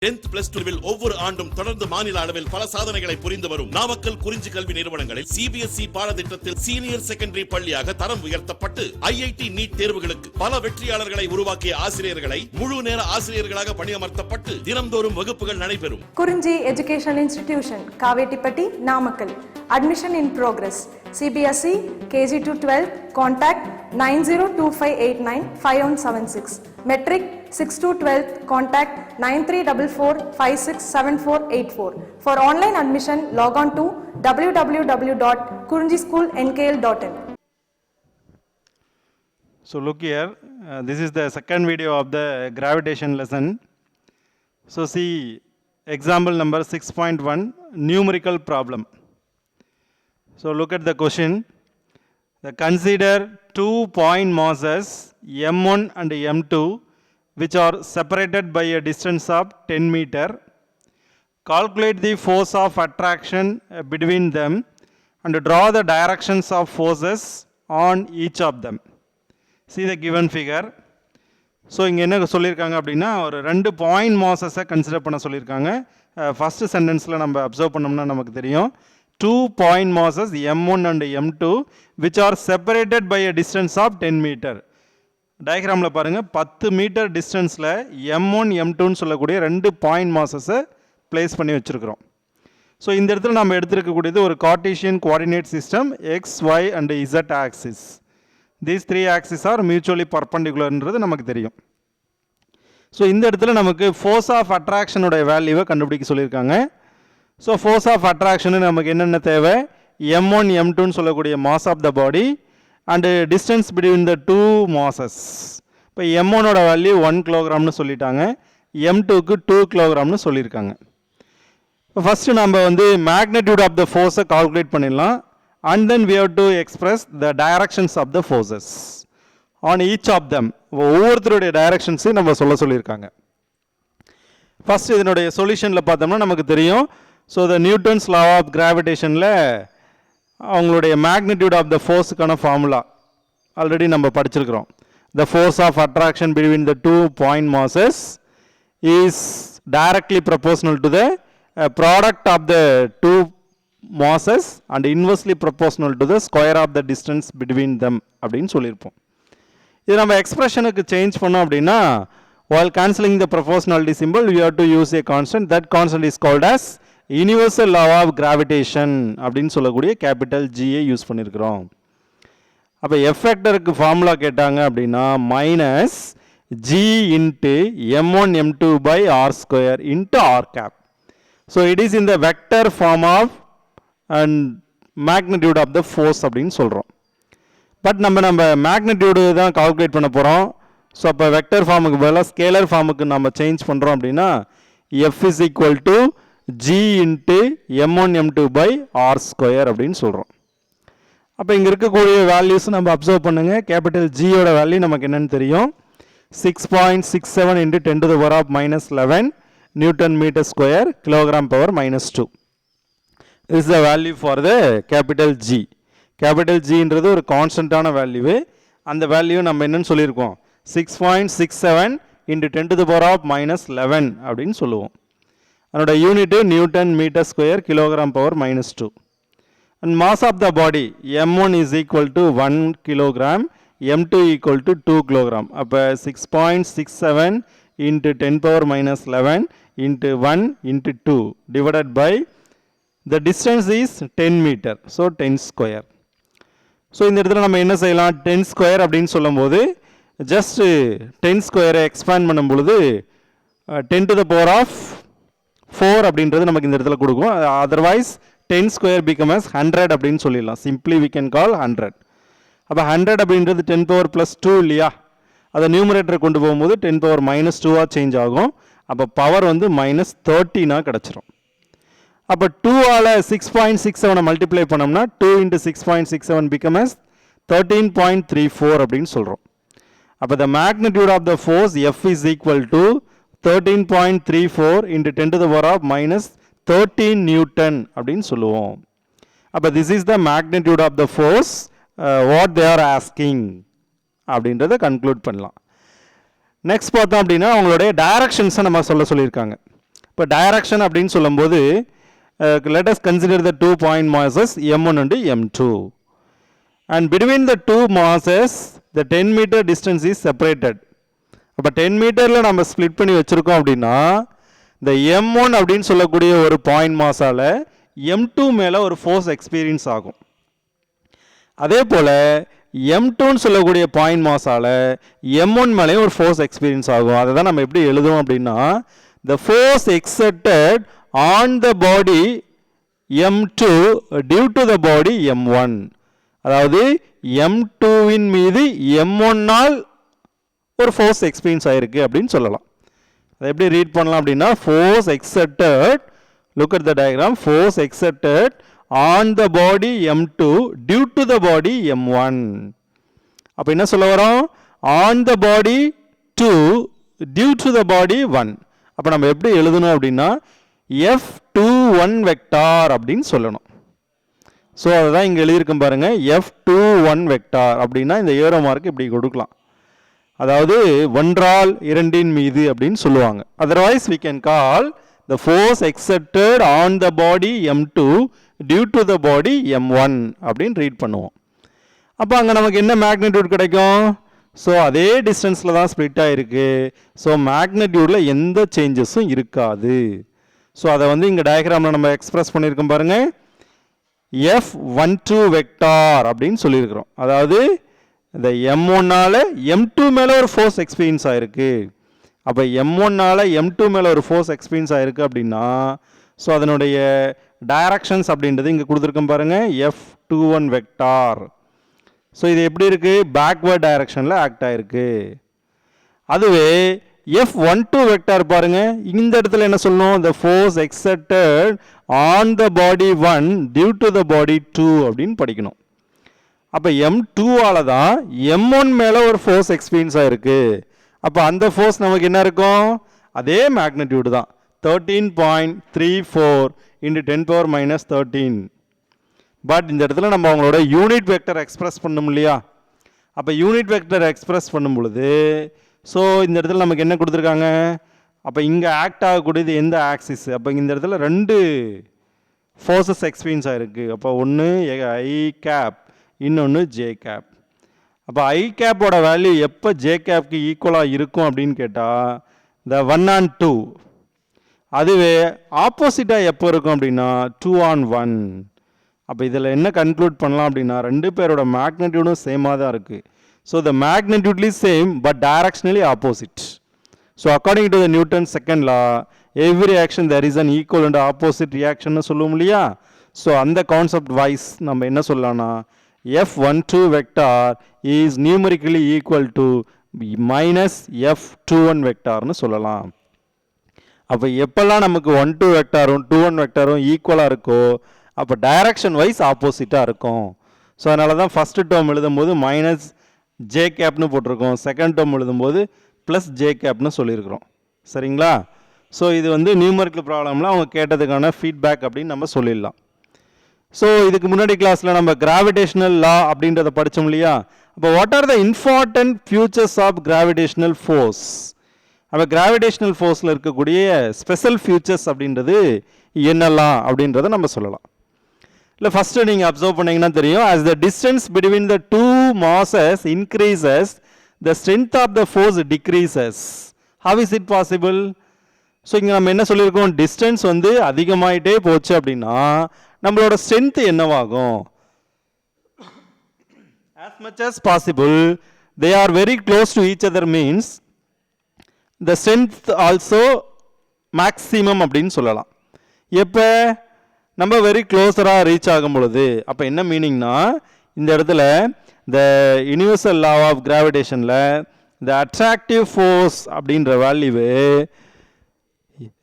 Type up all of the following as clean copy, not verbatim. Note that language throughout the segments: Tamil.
10th plus 12 ஒவ்வொரு ஆண்டும் தொடர்ந்து மாநில அளவில் பல சாதனைகளை புரிந்து வரும் நாமக்கல் குறிஞ்சி கல்வி நிறுவனங்களில் CBSE பாடத்திட்டத்தில் சீனியர் செகண்டரி பள்ளியாக தரம் உயர்த்தப்பட்டு IIT நீட் தேர்வுகளுக்கு பல வெற்றியாளர்களை உருவாக்கிய ஆசிரியர்களை முழு நேர ஆசிரியர்களாக பணியமர்த்தப்பட்டு தினம்தோறும் வகுப்புகள் நடைபெறும். குறிஞ்சி educational institution Kavettipatti Namakkal. Admission in progress. CBSE KG to 12 contact 9025895176. Metric 6 to 12 contact 9344567484. For online admission log on to www.kurinjischoolnkl.in. So look here, this is the second video of the gravitation lesson. So see example number 6.1 numerical problem. So look at the question. Consider 2 point masses m1 and m2 which are separated by a distance of 10 meter. Calculate the force of attraction between them and draw the directions of forces on each of them. See the given figure. So இங்கே என்ன சொல்லியிருக்காங்க அப்படின்னா ஒரு 2 பாயிண்ட் மாசஸை கன்சிடர் பண்ண சொல்லியிருக்காங்க. ஃபஸ்ட்டு சென்டென்ஸில் நம்ம அப்சர்வ் பண்ணோம்னா நமக்கு தெரியும் 2 point masses m1 and m2 which are separated by a distance of 10 meter. டயக்ராமில் பாருங்கள் 10 மீட்டர் டிஸ்டன்ஸில் m1 m2ன்னு சொல்லக்கூடிய 2 பாயிண்ட் மாசஸை பிளேஸ் பண்ணி வச்சுருக்கிறோம். ஸோ இந்த இடத்துல நம்ம எடுத்துருக்கக்கூடியது ஒரு Cartesian coordinate system x, y and z axis. These 3 axis are mutually பர்பண்டிகுலர்ன்றது நமக்கு தெரியும். ஸோ இந்த இடத்துல நமக்கு ஃபோர்ஸ் ஆஃப் அட்ராக்ஷனுடைய வேல்யூவை கண்டுபிடிக்க சொல்லியிருக்காங்க. ஸோ ஃபோர்ஸ் ஆஃப் அட்ராக்ஷனு நமக்கு என்னென்ன தேவை, m1 m2ன்னு சொல்லக்கூடிய mass of the body and distance between the 2 masses. இப்போ m1ஓட வேல்யூ 1 கிலோகிராம்னு சொல்லிட்டாங்க, m2க்கு 2 கிலோகிராம்னு சொல்லியிருக்காங்க. இப்போ ஃபஸ்ட்டு நம்ம மேக்னிடியூட் ஆஃப் த ஃபோர்ஸை கால்குலேட் பண்ணிடலாம். And then we have to express the directions of the forces on each of them. ஒவ்வொருத்தருடைய டைரக்ஷன்ஸையும் நம்ம சொல்லியிருக்காங்க. ஃபஸ்ட் இதனுடைய சொல்யூஷனில் பார்த்தோம்னா நமக்கு தெரியும். So the Newton's law of கிராவிடேஷனில் அவங்களுடைய மேக்னிடியூட் ஆஃப் த ஃபோர்ஸுக்கான ஃபார்முலா ஆல்ரெடி நம்ம படிச்சிருக்கிறோம். The force of attraction between the 2 point masses is directly proportional to the product of the 2 masses and inversely proportional to the square of the distance between them அப்படின்னு சொல்லியிருப்போம். இது நம்ம எக்ஸ்பிரஷனுக்கு சேஞ்ச் பண்ணோம் அப்படின்னா while cancelling the proportionality symbol we have to use a constant. That constant is called as universal law of gravitation அப்படின்னு சொல்லக்கூடிய கேபிட்டல் Gயை யூஸ் பண்ணியிருக்கிறோம். அப்போ எஃபெக்டருக்கு ஃபார்முலா கேட்டாங்க அப்படின்னா minus G into m1 m2 by r square into r cap. So it is in the vector form of and magnitude of the force அப்படின்னு சொல்கிறோம். பட் நம்ம மேக்னிடியூடு தான் கால்குலேட் பண்ண போகிறோம். ஸோ அப்போ வெக்டர் ஃபார்முக்கு பதிலாக ஸ்கேலர் ஃபார்முக்கு நம்ம சேஞ்ச் பண்ணுறோம் அப்படின்னா F is equal to G into m1 m2 by r square அப்படின்னு சொல்கிறோம். அப்போ இங்கே இருக்கக்கூடிய வேல்யூஸ் நம்ம அப்சர்வ் பண்ணுங்கள். கேபிட்டல் ஜியோட வேல்யூ நமக்கு என்னென்னு தெரியும், 6.67 into 10 to the power of minus 11 Newton meter square kilogram power minus 2. This is the value for the capital G. Capital G என்றது ஒரு கான்ஸ்டன்டான வேல்யூ. அந்த வேல்யூ நம்ம என்னன்னு சொல்லியிருக்கோம், 6.67 into 10 to the power of minus 11 அப்படின்னு சொல்லுவோம். அதனோட unit newton metre square kilogram power minus 2. And mass of the body m1 is equal to 1 kilogram, m2 equal to 2 kilogram. அப்போ 6.67 into 10 power minus 11 into 1 into 2 divided by the distance is 10 meter. So 10 square. So இந்த இடத்துல நம்ம என்ன செய்யலாம், 10 ஸ்கொயர் அப்படின்னு சொல்லும்போது ஜஸ்ட் 10 ஸ்கொயரை எக்ஸ்பேண்ட் பண்ணும் பொழுது 10 to the power of 4 அப்படின்றது நமக்கு இந்த இடத்துல கொடுக்கும். அதர்வைஸ் 10 ஸ்கொயர் பிகம் as 100 அப்படின்னு சொல்லிடலாம். Simply we can call 100. அப்போ 100 அப்படின்றது 10 power plus 2 இல்லையா, அதை நியூமரேட்டரை கொண்டு போகும்போது 10 power minus 2 சேஞ்ச் ஆகும். அப்போ பவர் minus 13 கிடச்சிரும். அப்போ 2ஆல் 6.67 மல்டிப்ளை பண்ணோம்னா 2 into 6.67 become as 13.34 அப்படின்னு சொல்கிறோம். அப்போ the magnitude of the force F is equal to 13.34 into 10 to the power of minus 13 Newton அப்படின்னு சொல்லுவோம். அப்போ this is the magnitude of the force what they are asking அப்படின்றத கன்க்ளூட் பண்ணலாம். நெக்ஸ்ட் பார்த்தோம் அப்படின்னா அவங்களுடைய டைரக்ஷன்ஸை நம்ம சொல்லியிருக்காங்க. இப்போ டைரக்ஷன் அப்படின்னு சொல்லும்போது let us consider the 2 point masses m1 and m2, and between the two masses the 10 meter distance is separated. அப்போ 10 மீட்டரில் நம்ம ஸ்ப்ளிட் பண்ணி வச்சுருக்கோம் அப்படின்னா இந்த m1 அப்படின்னு சொல்லக்கூடிய ஒரு பாயிண்ட் மாஸால் m2 மேலே ஒரு ஃபோர்ஸ் எக்ஸ்பீரியன்ஸ் ஆகும். அதே போல் m2ன்னு சொல்லக்கூடிய பாயிண்ட் மாஸால் m1 மேலேயும் ஒரு ஃபோர்ஸ் எக்ஸ்பீரியன்ஸ் ஆகும். அதை தான் நம்ம எப்படி எழுதுவோம் அப்படின்னா the force exerted on the body m2 due to the body m1, அதாவது m2 இன் மீது m1 ஆல் ஒரு ஃபோர்ஸ் எக்ஸ்பீரியன்ஸ் ஆயிருக்கு அப்படின்னு சொல்லலாம். அதை எப்படி ரீட் பண்ணலாம் அப்படின்னா force exerted, look at the diagram, force exerted on the body m2 due to the body m1. அப்போ என்ன சொல்ல வரோம், on the body 2 due to the body 1. அப்போ நம்ம எப்படி எழுதணும் அப்படின்னா F21 வெக்டார் அப்படின்னு சொல்லணும். ஸோ அதுதான் இங்கே எழுதியிருக்கோம் பாருங்க, F21 வெக்டார் அப்படின்னா இந்த ஏரோ மார்க் இப்படி கொடுக்கலாம், அதாவது ஒன்றால் இரண்டின் மீது அப்படின்னு சொல்லுவாங்க. Otherwise we can call the force exerted on the body m2 due to the body m1 அப்படின்னு ரீட் பண்ணுவோம். அப்போ அங்கே நமக்கு என்ன மேக்னிடியூட் கிடைக்கும், ஸோ அதே டிஸ்டன்ஸில் தான் ஸ்ப்ளிட் ஆகிருக்கு. ஸோ மேக்னிடியூடில் எந்த சேஞ்சஸும் இருக்காது. ஸோ அதை வந்து இங்கே டயக்ராமில் நம்ம எக்ஸ்பிரஸ் பண்ணியிருக்கோம் பாருங்கள், F12 வெக்டார் அப்படின்னு சொல்லியிருக்கிறோம். அதாவது இந்த M1ஆல் M2 மேலே ஒரு ஃபோர்ஸ் எக்ஸ்பீரியன்ஸ் ஆகிருக்கு. அப்போ M1ஆல் M2 மேலே ஒரு ஃபோர்ஸ் எக்ஸ்பீரியன்ஸ் ஆகிருக்கு அப்படின்னா ஸோ அதனுடைய டைரக்ஷன்ஸ் அப்படின்றது இங்கே கொடுத்துருக்கோம் பாருங்கள், F21 வெக்டார். ஸோ இது எப்படி இருக்குது, பேக்வர்ட் டைரக்ஷனில் ஆக்ட் ஆகிருக்கு. அதுவே F12 வெக்டார் பாருங்கள், இந்த இடத்துல என்ன சொல்லணும், the force exerted on the body 1 due to the body 2 அப்படின்னு படிக்கணும். அப்போ M2 ஆல தான் M1 மேலே ஒரு ஃபோர்ஸ் எக்ஸ்பீரியன்ஸ் ஆகிருக்கு. அப்போ அந்த ஃபோர்ஸ் நமக்கு என்ன இருக்கும், அதே மேக்னிடியூடு தான், 13.34 into 10 power minus 13. பட் இந்த இடத்துல நம்ம அவங்களோட யூனிட் வெக்டர் எக்ஸ்பிரஸ் பண்ணணும் இல்லையா. அப்போ யூனிட் வெக்டர் எக்ஸ்பிரஸ் பண்ணும் பொழுது ஸோ இந்த இடத்துல நமக்கு என்ன கொடுத்துருக்காங்க, அப்போ இங்கே ஆக்ட் ஆகக்கூடியது எந்த ஆக்சிஸ், அப்போ இந்த இடத்துல ரெண்டு ஃபோர்ஸஸ் எக்ஸ்பீரியன்ஸ் ஆகிருக்கு. அப்போ ஒன்று ஐ கேப், இன்னொன்று ஜே கேப். அப்போ ஐ கேப்போட வேல்யூ எப்போ ஜே கேப்க்கு ஈக்குவலாக இருக்கும் அப்படின்னு கேட்டால் இந்த 1/2. அதுவே ஆப்போசிட்டாக எப்போ இருக்கும் அப்படின்னா 2/1. அப்போ இதில் என்ன கன்க்ளூட் பண்ணலாம் அப்படின்னா ரெண்டு பேரோட மேக்னிடியூடும் சேமாக தான் இருக்குது. So the magnitudely same but directionally opposite. So according to the Newton's second law every action there is an equal and opposite reaction சொல்லுவோம் இல்லையா. ஸோ அந்த கான்செப்ட் வைஸ் நம்ம என்ன சொல்லலாம்னா F12 vector is numerically equal to minus F21 வெக்டார்னு சொல்லலாம். அப்போ எப்பெல்லாம் நமக்கு 1-2 வெக்டாரும் 2-1 வெக்டாரும் ஈக்குவலாக இருக்கோ அப்போ டைரக்ஷன் வைஸ் ஆப்போசிட்டாக இருக்கும். ஸோ அதனால தான் ஃபஸ்ட்டு டேர்ம் எழுதும்போது மைனஸ் ஜே கேப்னு போட்டிருக்கோம், செகண்ட் டேர்ம் எழுதும்போது ப்ளஸ் ஜே கேப்னு சொல்லியிருக்கிறோம். சரிங்களா. ஸோ இது வந்து நியூமரிக்கல் ப்ராப்ளமில் அவங்க கேட்டதுக்கான ஃபீட்பேக் அப்படின்னு நம்ம சொல்லிடலாம். ஸோ இதுக்கு முன்னாடி கிளாஸில் நம்ம கிராவிடேஷனல் லா அப்படின்றத படித்தோம் இல்லையா. அப்போ what are the important features of gravitational force, அப்போ கிராவிடேஷனல் ஃபோர்ஸில் இருக்கக்கூடிய ஸ்பெஷல் ஃபியூச்சர்ஸ் அப்படின்றது என்னெல்லாம் அப்படின்றத நம்ம சொல்லலாம். இல்லை ஃபஸ்ட்டு நீங்கள் அப்சர்வ் பண்ணிங்கன்னா தெரியும், as the distance between the two masses increases the strength of the force decreases. How is it possible? So இங்கே நம்ம என்ன சொல்லியிருக்கோம், டிஸ்டன்ஸ் வந்து அதிகமாகிட்டே போச்சு அப்படின்னா நம்மளோட ஸ்ட்ரென்த் என்னவாகும், as much as possible they are very close to each other means the strength also maximum அப்படின்னு சொல்லலாம். எப்போ நம்ம வெரி க்ளோஸராக ரீச் ஆகும் பொழுது. அப்போ என்ன மீனிங்னா இந்த இடத்துல த யூனிவர்சல் லா ஆஃப் கிராவிடேஷனில் த அட்ராக்டிவ் ஃபோர்ஸ் அப்படின்ற வேல்யூவு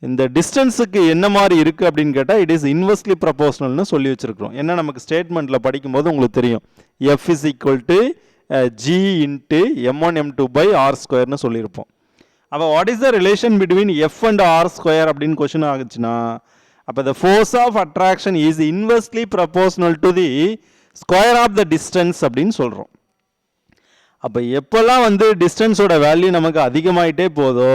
இந்த டிஸ்டன்ஸுக்கு என்ன மாதிரி இருக்குது அப்படின்னு கேட்டால் இட் இஸ் இன்வெர்ஸ்லி ப்ரொபோஷனல்னு சொல்லி வச்சுருக்கிறோம். ஏன்னா நமக்கு ஸ்டேட்மெண்ட்டில் படிக்கும்போது உங்களுக்கு தெரியும் F is equal to G into m1 m2 by r² சொல்லியிருப்போம். அப்போ what is the relation between F and r² அப்படின்னு கொஸ்டின் ஆகுச்சுன்னா அப்போ the force of attraction is inversely proportional to the square of the distance அப்படின்னு சொல்கிறோம். அப்போ எப்போல்லாம் வந்து டிஸ்டன்ஸோட வேல்யூ நமக்கு அதிகமாகிட்டே போதோ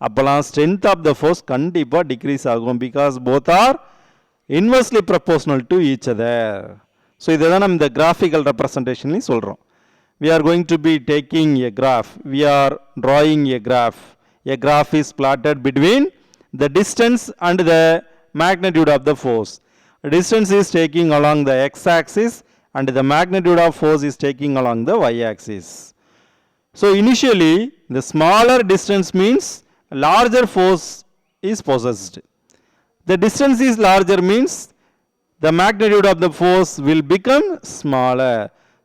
அப்போல்லாம் ஸ்ட்ரென்த் ஆஃப் த ஃபோர்ஸ் கண்டிப்பாக டிக்ரீஸ் ஆகும். Because both are inversely proportional to each other. So இதை தான் நம்ம இந்த கிராஃபிக்கல் ரெப்ரசன்டேஷன்லையும் சொல்கிறோம். We are going to be taking a graph. We are drawing a graph. A graph is plotted between the distance and the magnitude of the force. The distance is taking along the x-axis and the magnitude of force is taking along the y-axis. So initially, the smaller distance means larger force is possessed. The distance is larger means the magnitude of the force will become smaller.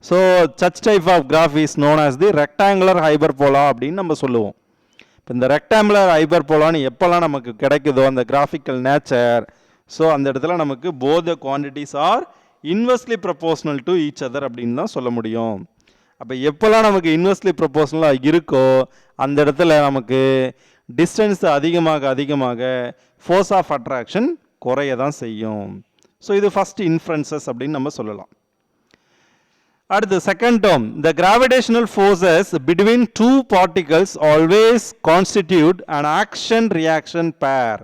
So such type of graph is known as the rectangular hyperbola அப்படின்னு நம்ம சொல்லுவோம். இப்போ இந்த ரெக்டாங்குலர் ஹைபர்போலான்னு எப்போல்லாம் நமக்கு கிடைக்குதோ அந்த கிராஃபிக்கல் நேச்சர், ஸோ அந்த இடத்துல நமக்கு both the quantities are inversely proportional to each other அப்படின்னு தான் சொல்ல முடியும். அப்போ எப்போல்லாம் நமக்கு இன்வெர்ஸ்லி ப்ரொபோஷனலாக இருக்கோ அந்த இடத்துல நமக்கு டிஸ்டன்ஸ் அதிகமாக ஃபோர்ஸ் ஆஃப் அட்ராக்ஷன் குறைய தான் செய்யும். ஸோ இது ஃபஸ்ட் இன்ஃபரன்சஸ் அப்படின்னு நம்ம சொல்லலாம். அடுத்து second term, the gravitational forces between two particles always constitute an action reaction pair.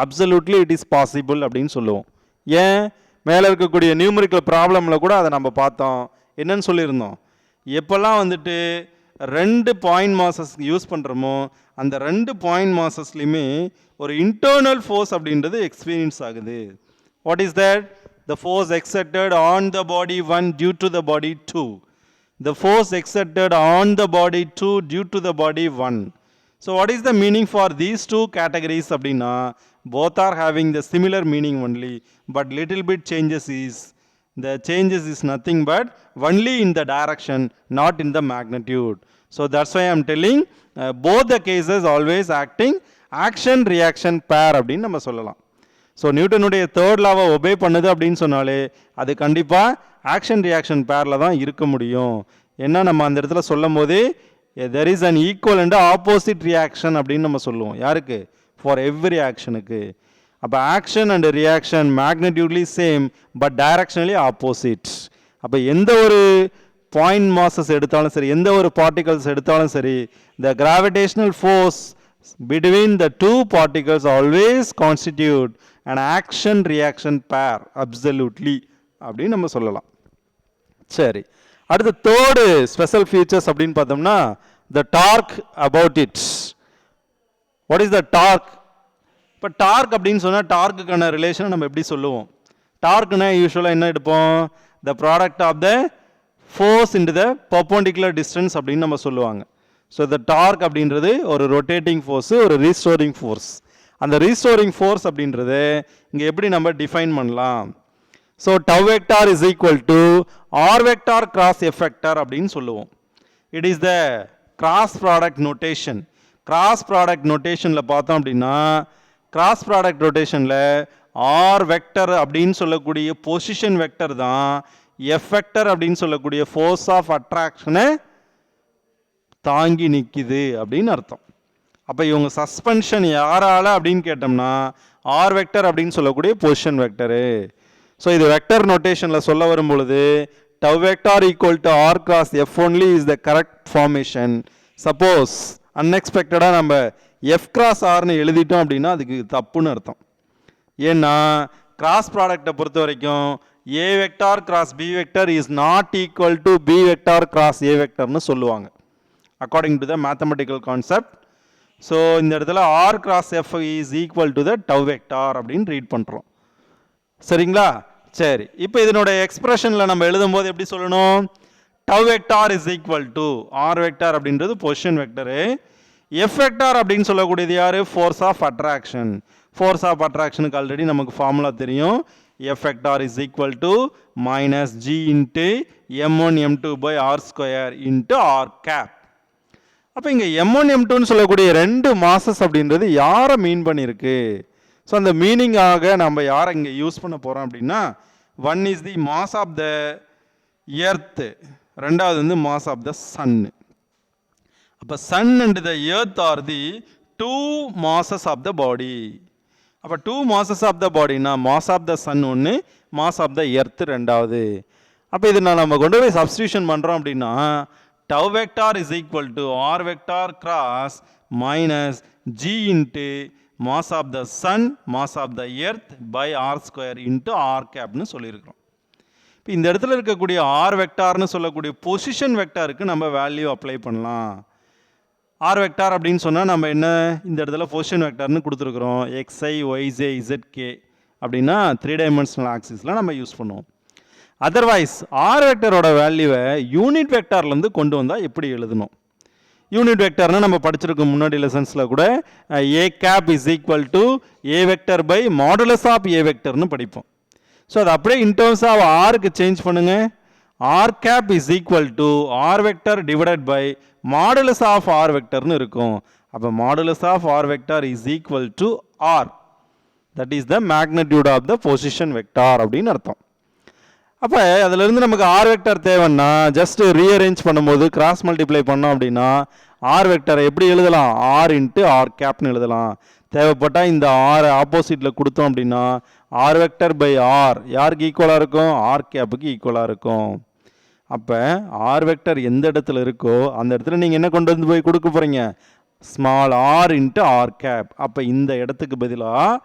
Absolutely it is possible அப்படின்னு சொல்லுவோம். ஏன் மேலே இருக்கக்கூடிய நியூமரிக்கல் ப்ராப்ளமில் கூட அதை நம்ம பார்த்தோம். என்னன்னு சொல்லியிருந்தோம், எப்போல்லாம் வந்துட்டு ரெண்டு பாயிண்ட் மாசஸ் யூஸ் பண்ணுறோமோ அந்த ரெண்டு பாயிண்ட் மாசஸ்லையுமே ஒரு இன்டர்னல் ஃபோர்ஸ் அப்படின்றது எக்ஸ்பீரியன்ஸ் ஆகுது. What is that? The force exerted on the body 1 due to the body 2. The force exerted on the body 2 due to the body 1. So what is the meaning for these two categories அப்படின்னா both are having the similar meaning only, but little bit changes is, the changes is nothing but only in the direction, not in the magnitude. So that's why I am telling both the cases always acting action reaction pair அப்படின்னு நம்ம சொல்லலாம். ஸோ நியூட்டனுடைய தேர்ட் லாவை ஒபே பண்ணுது அப்படின்னு சொன்னாலே அது கண்டிப்பாக ஆக்ஷன் ரியாக்ஷன் பேரில் தான் இருக்க முடியும். ஏன்னா நம்ம அந்த இடத்துல சொல்லும் போதே there is an equal and opposite reaction அப்படின்னு நம்ம சொல்லுவோம். யாருக்கு? ஃபார் எவ்ரி ஆக்ஷனுக்கு. அப்போ action and reaction magnitudely same but directionally opposite. அப்போ எந்த ஒரு பாயிண்ட் மாசஸ் எடுத்தாலும் சரி, எந்த ஒரு பார்ட்டிகல்ஸ் எடுத்தாலும் சரி, த gravitational force between the two particles always constitute an action reaction pair absolutely அப்படின்னு நம்ம சொல்லலாம். சரி, அடுத்து தேர்டு ஸ்பெஷல் ஃபீச்சர்ஸ் அப்படின்னு பார்த்தோம்னா the torque about it. what is the torque? இப்போ டார்க் அப்படின்னு சொன்னால் டார்க்குக்கான ரிலேஷன் நம்ம எப்படி சொல்லுவோம்? டார்க்னா யூஸ்வலாக என்ன எடுப்போம்? the product of the force into the perpendicular distance அப்படின்னு நம்ம சொல்லுவாங்க. ஸோ இந்த டார்க் அப்படின்றது ஒரு ரொட்டேட்டிங் ஃபோர்ஸு, ஒரு ரீஸ்டோரிங் ஃபோர்ஸ். அந்த ரீஸ்டோரிங் ஃபோர்ஸ் அப்படின்றது இங்கே எப்படி நம்ம டிஃபைன் பண்ணலாம்? So tau vector is equal to R vector cross F vector அப்படின்னு சொல்லுவோம். It is the cross product notation. Cross product நோட்டேஷனில் பார்த்தோம் அப்படின்னா கிராஸ் ப்ராடக்ட் ரொட்டேஷனில் ஆர் வெக்டர் அப்படின்னு சொல்லக்கூடிய பொசிஷன் வெக்டர் தான் எஃப் வெக்டர் அப்படின்னு சொல்லக்கூடிய ஃபோர்ஸ் ஆஃப் அட்ராக்ஷனை தாங்கி நிற்கிது அப்படின்னு அர்த்தம். அப்போ இவங்க சஸ்பென்ஷன் யாரால அப்படின்னு கேட்டோம்னா ஆர் வெக்டர் அப்படின்னு சொல்லக்கூடிய பொசிஷன் வெக்டரு. ஸோ இது வெக்டர் நோட்டேஷனில் சொல்ல வரும் பொழுது tau vector equal to R cross F only is the correct formation. Suppose அன்எக்ஸ்பெக்டடாக நம்ம எஃப் கிராஸ் ஆர்னு எழுதிட்டோம் அப்படின்னா அதுக்கு தப்புன்னு அர்த்தம். ஏன்னா கிராஸ் ப்ராடக்டை பொறுத்த வரைக்கும் A vector cross B vector is not equal to B vector cross A வெக்டர்னு சொல்லுவாங்க according to the mathematical concept. So இந்த இடத்துல r cross f is equal to the tau vector அப்படின்னு ரீட் பண்ணுறோம். சரிங்களா? சரி, இப்போ இதனோட எக்ஸ்பிரஷனில் நம்ம எழுதும் போது எப்படி சொல்லணும்? tau vector is equal to r vector அப்படின்றது பொசிஷன் வெக்டரு, f vector அப்படின்னு சொல்லக்கூடியது யார்? Force of attraction. Force of அட்ராக்ஷனுக்கு ஆல்ரெடி நமக்கு ஃபார்முலா தெரியும். f vector is equal to minus g into m1 m2 by r square into r cap. அப்போ இங்கே M1 M2ன்னு சொல்லக்கூடிய ரெண்டு மாசஸ் அப்படின்றது யாரை மீன் பண்ணியிருக்கு? ஸோ அந்த மீனிங்காக நம்ம யாரை இங்கே யூஸ் பண்ண போகிறோம் அப்படின்னா, one is the mass of the earth, ரெண்டாவது வந்து மாஸ் ஆஃப் த சன்னு. அப்போ sun and the earth are the two masses of the body. அப்போ டூ மாசஸ் ஆஃப் த பாடினா மாஸ் ஆஃப் த சன் ஒன்று, மாஸ் ஆஃப் த எர்த்து ரெண்டாவது. அப்போ இது நம்ம கொண்டு போய் சப்ஸ்டியூஷன் பண்ணுறோம் அப்படின்னா tau vector is equal to r vector cross minus g into mass of the sun, mass of the earth by r square into r cap னு சொல்லியிருக்கிறோம். இப்போ இந்த இடத்துல இருக்கக்கூடிய ஆர் வெக்டார்னு சொல்லக்கூடிய பொசிஷன் வெக்டாருக்கு நம்ம வேல்யூ அப்ளை பண்ணலாம். ஆர் வெக்டார் அப்படின்னு சொன்னால் நம்ம என்ன இந்த இடத்துல பொசிஷன் வெக்டார்னு கொடுத்துருக்குறோம். எக்ஸ்ஐ ஒய்ஜே இசட்கே அப்படின்னா 3 டைமென்ஷனல் ஆக்சிஸில் நம்ம யூஸ் பண்ணுவோம். அதர்வைஸ் ஆர் வெக்டரோட வேல்யூவை யூனிட் வெக்டார்லேருந்து கொண்டு வந்தால் எப்படி எழுதணும்? யூனிட் வெக்டார்னு நம்ம படிச்சிருக்கோம் முன்னாடி லெசன்ஸில் கூட. A cap is equal to A vector by modulus of A வெக்டர்னு படிப்போம். ஸோ அது அப்படியே இன் டர்ம்ஸ் ஆஃப் ஆருக்கு சேஞ்ச் பண்ணுங்க. R cap is equal to R vector divided by modulus of R வெக்டர்னு இருக்கும். அப்போ modulus of R vector is equal to R, that is the magnitude of the position vector அப்படின்னு அர்த்தம். அப்போ அதிலிருந்து நமக்கு ஆர் வெக்டர் தேவைன்னா ஜஸ்ட் ரீஅரேஞ்ச் பண்ணும்போது கிராஸ் மல்டிப்ளை பண்ணோம் அப்படின்னா ஆர் வெக்டரை எப்படி எழுதலாம்? ஆர் இன்ட்டு ஆர் கேப்னு எழுதலாம். தேவைப்பட்டால் இந்த ஆர் ஆப்போசிட்டில் கொடுத்தோம் அப்படின்னா ஆர் வெக்டர் பை ஆர் யாருக்கு ஈக்குவலாக இருக்கும்? ஆர் கேப்புக்கு ஈக்குவலாக இருக்கும். அப்போ ஆர் வெக்டர் எந்த இடத்துல இருக்கோ அந்த இடத்துல நீங்கள் என்ன கொண்டு வந்து போய் கொடுக்க போகிறீங்க? Small R into R gap. அப்போ இந்த இடத்துக்கு பதிலாக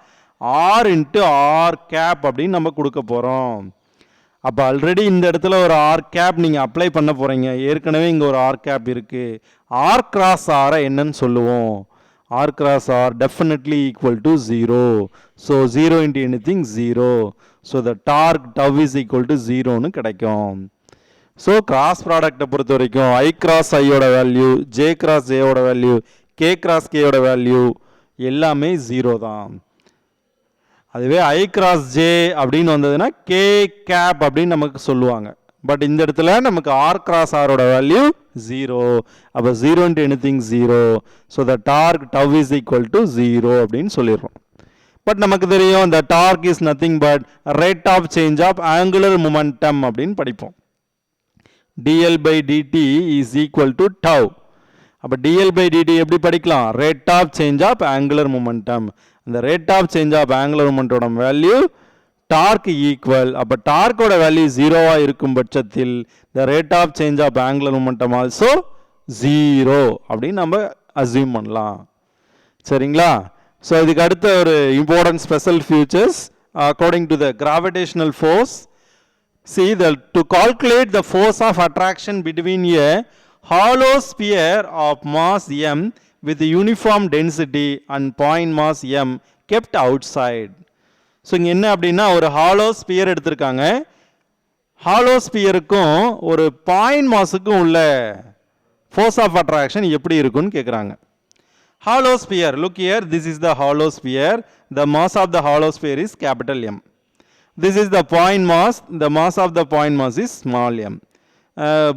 ஆர் இன்ட்டு ஆர் கேப் அப்படின்னு நம்ம கொடுக்க போகிறோம். அப்போ ஆல்ரெடி இந்த இடத்துல ஒரு ஆர் கேப் நீங்கள் அப்ளை பண்ண போகிறீங்க. ஏற்கனவே இங்கே ஒரு ஆர் கேப் இருக்குது. ஆர் கிராஸ் ஆரை என்னன்னு சொல்லுவோம்? R cross R definitely equal to 0. So 0 into anything 0. So the torque tau is equal to 0ன்னு கிடைக்கும். ஸோ கிராஸ் ப்ராடக்டை பொறுத்த வரைக்கும் ஐ கிராஸ் ஐயோட வேல்யூ, ஜே கிராஸ் ஜேயோட வேல்யூ, கே கிராஸ் கேயோட வேல்யூ எல்லாமே 0 தான். அதுவே ஐ கிராஸ் ஜே அப்படின்னு வந்ததுன்னா கே கேப் அப்படின்னு நமக்கு சொல்லுவாங்க. பட் இந்த இடத்துல நமக்கு ஆர் கிராஸ் ஆரோட வேல்யூ 0. அப்போ 0 into anything 0. So the torque tau is equal to 0 அப்படின்னு சொல்லிடுறோம். பட் நமக்கு தெரியும் இந்த torque is nothing but rate of change of angular momentum அப்படின்னு படிப்போம். dl by dt is equal to tau. அப்போ dl by dt எப்படி படிக்கலாம்? Rate of change of angular momentum. அந்த rate of change of angular மொமெண்டோட வேல்யூ டார்க் ஈக்குவல். அப்போ டார்க்கோட வேல்யூ 0வாக இருக்கும் பட்சத்தில் the rate of change of angular momentum also 0 அப்படின்னு நம்ம அசியூம் பண்ணலாம். சரிங்களா? ஸோ இதுக்கு அடுத்த ஒரு important special features according to the gravitational force. See, to calculate the force of attraction between a hollow sphere of mass m with uniform density and point mass m kept outside. So இங்கே என்ன அப்படின்னா ஒரு ஹாலோ ஸ்பியர் எடுத்திருக்காங்க. ஹாலோ ஸ்பியருக்கும் ஒரு பாயிண்ட் மாஸுக்கும் உள்ள ஃபோர்ஸ் ஆஃப் அட்ராக்ஷன் எப்படி இருக்குன்னு கேட்குறாங்க. Hollow sphere, look here, this is the hollow sphere. The mass of the hollow sphere is capital M. This is the point mass. The mass of the point mass is small m.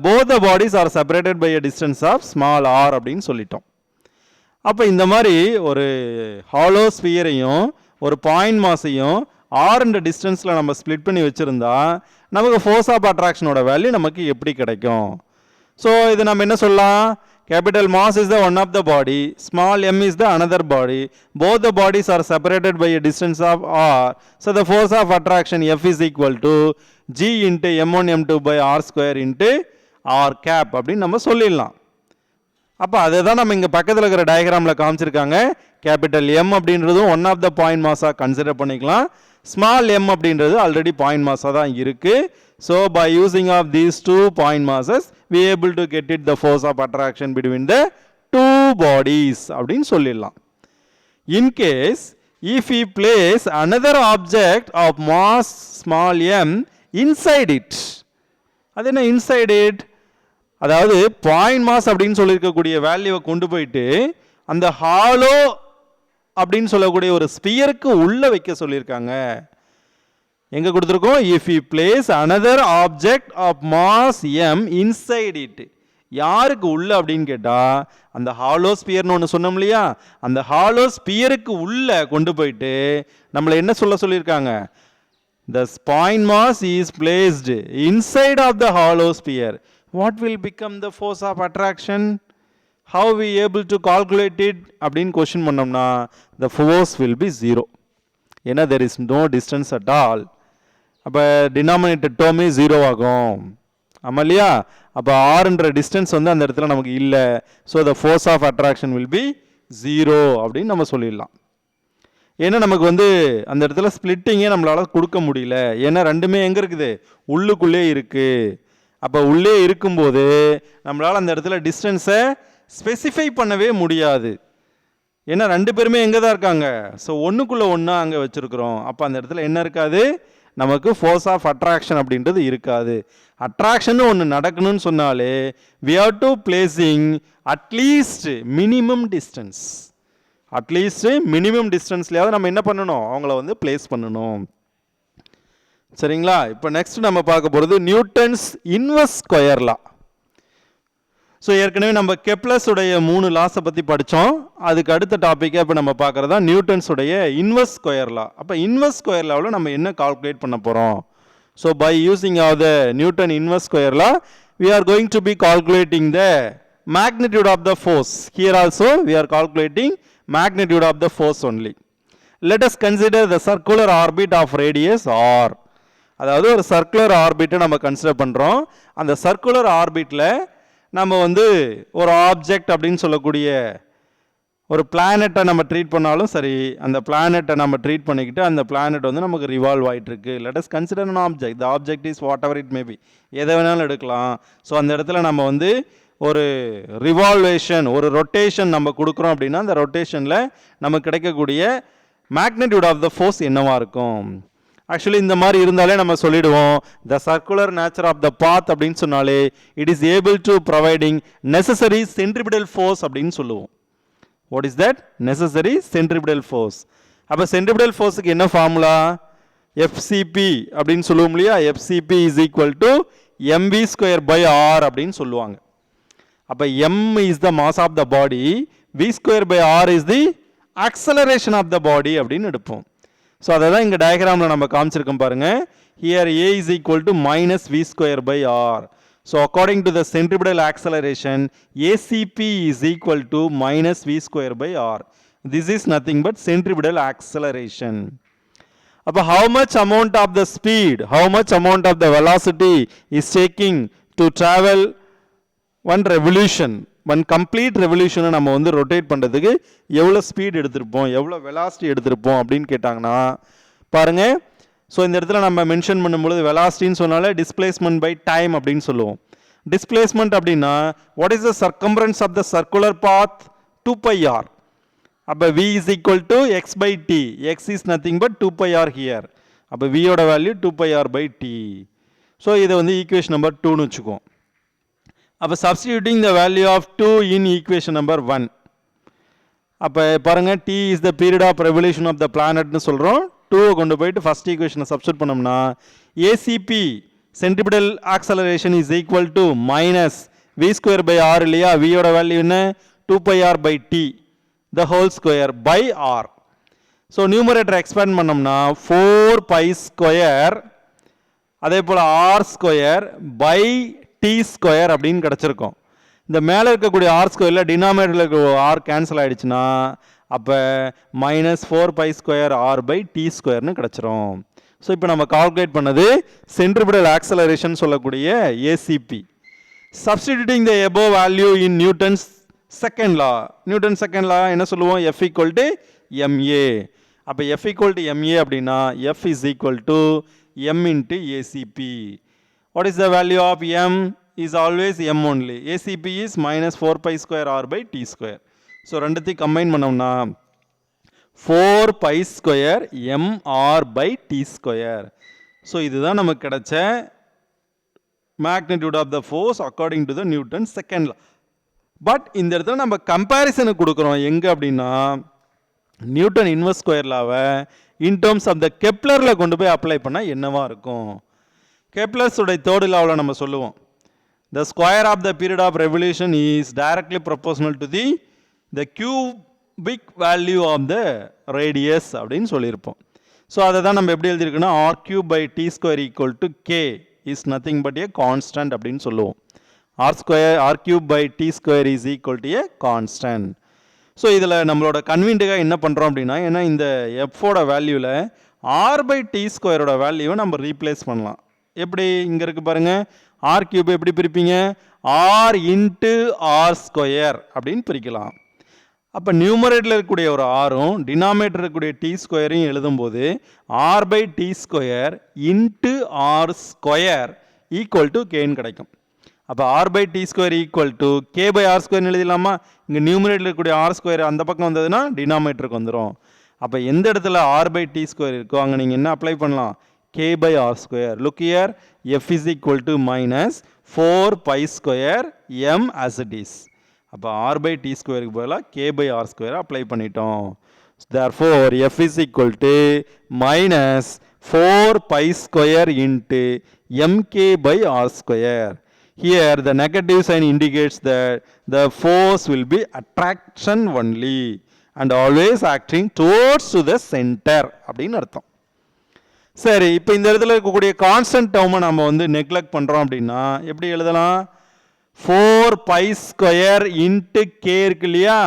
Both the bodies are separated by a distance of small r அப்படின்னு சொல்லிட்டோம். அப்போ இந்த மாதிரி ஒரு ஹாலோ ஸ்பியரையும் ஒரு பாயிண்ட் மாஸையும் ஆர்ன்ற டிஸ்டன்ஸில் நம்ம ஸ்ப்ளிட் பண்ணி வச்சுருந்தா நமக்கு ஃபோர்ஸ் ஆஃப் அட்ராக்ஷனோட வேல்யூ நமக்கு எப்படி கிடைக்கும்? ஸோ இது நம்ம என்ன சொல்லலாம்? Capital mass is the one of the body, small m is the another body. Both the bodies are separated by a distance of r. So the force of attraction F is equal to G into m1 m2 by r square into r cap அப்படின்னு நம்ம சொல்லிடலாம். அப்போ அதை தான் நம்ம இங்கே பக்கத்தில் இருக்கிற டயக்ராமில் காமிச்சிருக்காங்க. கேபிட்டல் M அப்படின்றதும் ஒன் ஆஃப் த பாயிண்ட் மாஸாக கன்சிடர் பண்ணிக்கலாம். ஸ்மால் m அப்படின்றது ஆல்ரெடி பாயிண்ட் மாஸாக தான் இருக்குது. So by using of these two point masses we able to get it the force of attraction between the two bodies அப்படின்னு சொல்லிடலாம். In case if we place another object of mass small m inside it, அது என்ன inside it? அதாவது பாயிண்ட் மாஸ் அப்படின்னு சொல்லியிருக்கக்கூடிய வேல்யூவை கொண்டு போயிட்டு அந்த ஹாலோ அப்படின்னு சொல்லக்கூடிய ஒரு ஸ்பியருக்கு உள்ள வைக்க சொல்லியிருக்காங்க. எங்க கொடுத்துருக்கோம்? if we place another object of mass m inside it. யாருக்கு உள்ள அப்படின்னு கேட்டா அந்த ஹாலோ ஸ்பியர்னு ஒன்று சொன்னோம் இல்லையா, அந்த ஹாலோ ஸ்பியருக்கு உள்ள கொண்டு போயிட்டு நம்மளை என்ன சொல்லியிருக்காங்க? the point mass is placed inside of the hollow sphere. What will become the force of attraction? How we able to calculate it அப்படின்னு கொஸ்டின் பண்ணோம்னா the force will be 0. ஏன்னா there is no distance at all. அப்போ டினாமினேட்டர் டேர்மே 0 ஆகும். ஆமாம் இல்லையா? அப்போ ஆர்ன்ற டிஸ்டன்ஸ் வந்து அந்த இடத்துல நமக்கு இல்லை. So the force of attraction will be 0 அப்படின்னு நம்ம சொல்லிடலாம். ஏன்னா நமக்கு வந்து அந்த இடத்துல ஸ்பிளிட்டிங்கே நம்மளால் கொடுக்க முடியல. ஏன்னா ரெண்டுமே எங்கே இருக்குது, உள்ளுக்குள்ளே இருக்குது. அப்போ உள்ளே இருக்கும்போது நம்மளால் அந்த இடத்துல டிஸ்டன்ஸை ஸ்பெசிஃபை பண்ணவே முடியாது. ஏன்னா ரெண்டு பேருமே எங்கே தான் இருக்காங்க, ஸோ ஒன்றுக்குள்ளே ஒன்றா அங்கே வச்சுருக்குறோம். அப்போ அந்த இடத்துல என்ன இருக்காது, நமக்கு ஃபோர்ஸ் ஆஃப் அட்ராக்ஷன் அப்படின்றது இருக்காது. அட்ராக்ஷன் ஒன்று நடக்கணும்னு சொன்னாலே we have to placing at least minimum distance, at least minimum டிஸ்டன்ஸ்லையாவது நம்ம என்ன பண்ணணும், அவங்கள வந்து பிளேஸ் பண்ணணும். சரிங்களா? இப்போ நெக்ஸ்ட் நம்ம பார்க்க போகிறது நியூட்டன்ஸ் இன்வர்ஸ் ஸ்கொயர் லா. ஸோ ஏற்கனவே நம்ம கெப்லர்ஸ் உடைய 3 லாஸை பற்றி படித்தோம். அதுக்கு அடுத்த டாப்பிக்கை இப்போ நம்ம பார்க்குறதா நியூட்டன்ஸ் உடைய இன்வர்ஸ் ஸ்கொயர் லா. அப்போ இன்வர்ஸ் ஸ்கொயர் லாவில் நம்ம என்ன கால்குலேட் பண்ண போகிறோம்? So by using of the Newton inverse square law we are going to be calculating the magnitude of the force. Here also we are calculating magnitude of the force only. Let us consider the circular orbit of radius r. அதாவது ஒரு சர்க்குலர் ஆர்பிட்டை நம்ம கன்சிடர் பண்ணுறோம். அந்த சர்க்குலர் ஆர்பிட்டில் நம்ம வந்து ஒரு ஆப்ஜெக்ட் அப்படின்னு சொல்லக்கூடிய ஒரு பிளானெட்டை நம்ம ட்ரீட் பண்ணாலும் சரி, அந்த பிளானெட்டை நம்ம ட்ரீட் பண்ணிக்கிட்டு அந்த பிளானெட் வந்து நமக்கு ரிவால்வ் ஆகிட்டுருக்கு. Let us consider an object. The object is what ever it may be, எதை வேணாலும் எடுக்கலாம். ஸோ அந்த இடத்துல நம்ம வந்து ஒரு ரிவால்வேஷன், ஒரு ரொட்டேஷன் நம்ம கொடுக்குறோம் அப்படின்னா அந்த ரொட்டேஷனில் நமக்கு கிடைக்கக்கூடிய மேக்னிடியூட் ஆஃப் த ஃபோர்ஸ் என்னவாக இருக்கும்? ஆக்சுவலி இந்த மாதிரி இருந்தாலே நம்ம சொல்லிடுவோம் the circular nature of the path அப்படின்னு சொன்னாலே it is able to providing necessary centripetal force அப்படின்னு சொல்லுவோம். What is that? Necessary centripetal force. அப்போ சென்ட்ரிபிடல் ஃபோர்ஸுக்கு என்ன ஃபார்முலா? எஃப்சிபி அப்படின்னு சொல்லுவோம் இல்லையா? FCP is equal to MV square by R அப்படின்னு சொல்லுவாங்க. அப்போ M is the mass of the body, V square by R is the acceleration of the body அப்படின்னு எடுப்போம். ஸோ அதை தான் இங்கே டயக்ராமில் நம்ம காமிச்சிருக்கோம் பாருங்க. Here A is equal to minus V square by R. So according to the centripetal acceleration ACP is equal to minus V square by R. This is nothing but centripetal acceleration. அப்போ how much amount of the speed, how much amount of the velocity is taking to travel one revolution, one complete ரெவல்யூஷனை நம்ம வந்து ரொட்டேட் பண்ணுறதுக்கு எவ்வளோ ஸ்பீட் எடுத்திருப்போம், எவ்வளோ வெலாசிட்டி எடுத்திருப்போம் அப்படின்னு கேட்டாங்கன்னா பாருங்கள். ஸோ இந்த இடத்துல நம்ம மென்ஷன் பண்ணும்பொழுது வெலாசிட்டின்னு சொன்னாலே டிஸ்பிளேஸ்மெண்ட் பை டைம் அப்படின்னு சொல்லுவோம். டிஸ்பிளேஸ்மெண்ட் அப்படின்னா what is the circumference of the circular path? 2πr. அப்போ v is equal to X by T. X is nothing but 2πr here. அப்போ வியோட value 2πr by T. So இதை வந்து ஈக்குவேஷன் நம்பர் 2ன்னு வச்சுக்குவோம். அப்போ substituting the value of 2 in equation number 1. அப்போ பாருங்கள், T is the period of revolution of the பிளானட்னு சொல்கிறோம். 2 கொண்டு போயிட்டு ஃபஸ்ட் ஈக்குவேஷனை சப்ஸ்டியூட் பண்ணோம்னா ACP centripetal acceleration is equal to minus V square by R இல்லையா? வியோட வேல்யூ என்ன? 2πr by T the whole square by R. So numerator expand பண்ணோம்னா 4π ஸ்கொயர், அதே போல் R square by T square அப்படின்னு கிடச்சிருக்கோம். இந்த மேலே இருக்கக்கூடிய ஆர் ஸ்கொயரில் டினாமினேட்டரில் இருக்க ஆர் கேன்சல் ஆகிடுச்சுன்னா அப்போ minus 4π square R by T ஸ்கொயர்னு கிடச்சிரும். ஸோ இப்போ நம்ம கால்குலேட் பண்ணது சென்ட்ரிபிடல் ஆக்சலரேஷன் சொல்லக்கூடிய ACP. Substituting the above value in Newton's second law. Newton second law என்ன சொல்லுவோம்? F equal to MA. அப்போ எஃப் ஈக்குவல் டு எம்ஏ அப்படின்னா F is equal to M into ACP. What is the value of m? Is always m only. ACP is minus 4π square r by t square. So ரெண்டுத்தையும் கம்பைன் பண்ணோம்னா 4π square mr by t square. So இதுதான் நமக்கு கிடைச்ச magnitude of the force according to the Newton's second law. But இந்த இடத்துல நம்ம கம்பேரிசனுக்கு கொடுக்குறோம் எங்கே அப்படின்னா நியூட்டன் இன்வர்ஸ் ஸ்கொயர் லாவை இன் டேர்ம்ஸ் ஆஃப் த கெப்லரில் கொண்டு போய் அப்ளை பண்ணால் என்னவா இருக்கும்? கெப்லர்ஸ் உடைய தேர்ட் லாவில் நம்ம சொல்லுவோம் the square of the period of revolution is directly proportional to the cubic value of the radius அப்படின்னு சொல்லியிருப்போம். ஸோ அதை தான் நம்ம எப்படி எழுதியிருக்கோன்னா r cube by t square equal to k is nothing but a constant அப்படின்னு சொல்லுவோம். r cube by t square is equal to a constant. So இதில் நம்மளோட கன்வீன்ட்டுக்காக என்ன பண்ணுறோம் அப்படின்னா, ஏன்னா இந்த எஃபோட வேல்யூவில் r by t ஸ்கொயரோட வேல்யூவை நம்ம ரீப்ளேஸ் பண்ணலாம். எப்படி? இங்கே இருக்குது பாருங்கள், ஆர் கியூப் எப்படி பிரிப்பீங்க? ஆர் இன்ட்டு ஆர் ஸ்கொயர் அப்படின்னு பிரிக்கலாம். அப்போ நியூமரேட்டரில் இருக்கக்கூடிய ஒரு ஆரும் டினாமினேட்டர் இருக்கக்கூடிய டி ஸ்கொயரையும் எழுதும்போது R by T square into R square equal to கேன்னு கிடைக்கும். அப்போ R by T square equal to K by R ஸ்கொயர்னு எழுதிடலாமா? இங்கே நியூமரேட்டரில் இருக்கக்கூடிய ஆர் ஸ்கொயர் அந்த பக்கம் வந்ததுன்னா டினாமினேட்டருக்கு வந்துடும். அப்போ எந்த இடத்துல ஆர் பை டி ஸ்கொயர் இருக்கோ அங்கே நீங்கள் என்ன அப்ளை பண்ணலாம்? K by R square. Look here, F is equal to minus 4 by square M as it is. அப்போ ஆர் பை டி ஸ்கொயருக்கு பதிலாக கே பை ஆர் ஸ்கொயரை அப்ளை பண்ணிட்டோம். therefore f is equal to minus 4 pi square into mk by r square. Here the negative sign indicates that the force will be attraction only and always acting towards to the center அப்படின்னு அர்த்தம். சரி, இப்போ இந்த இடத்துல இருக்கக்கூடிய கான்ஸ்டன்ட் டேர்மை நம்ம வந்து நெக்லெக்ட் பண்ணுறோம் அப்படின்னா எப்படி எழுதலாம்? 4 பை ஸ்கொயர் இன்ட்டு கே இருக்கு இல்லையா,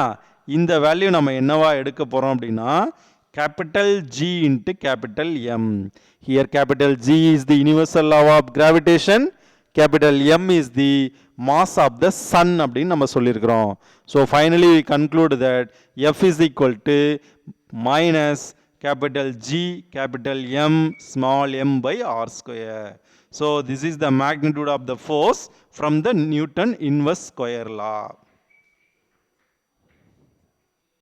இந்த வேல்யூ நம்ம என்னவா எடுக்க போகிறோம் அப்படின்னா capital G into capital M. Here capital G is the universal law of gravitation, capital M is the mass of the sun அப்படின்னு நம்ம சொல்லியிருக்கிறோம். So finally we conclude that F is equal to minus capital G capital M small m by r square. So this is the magnitude of the force from the Newton inverse square law.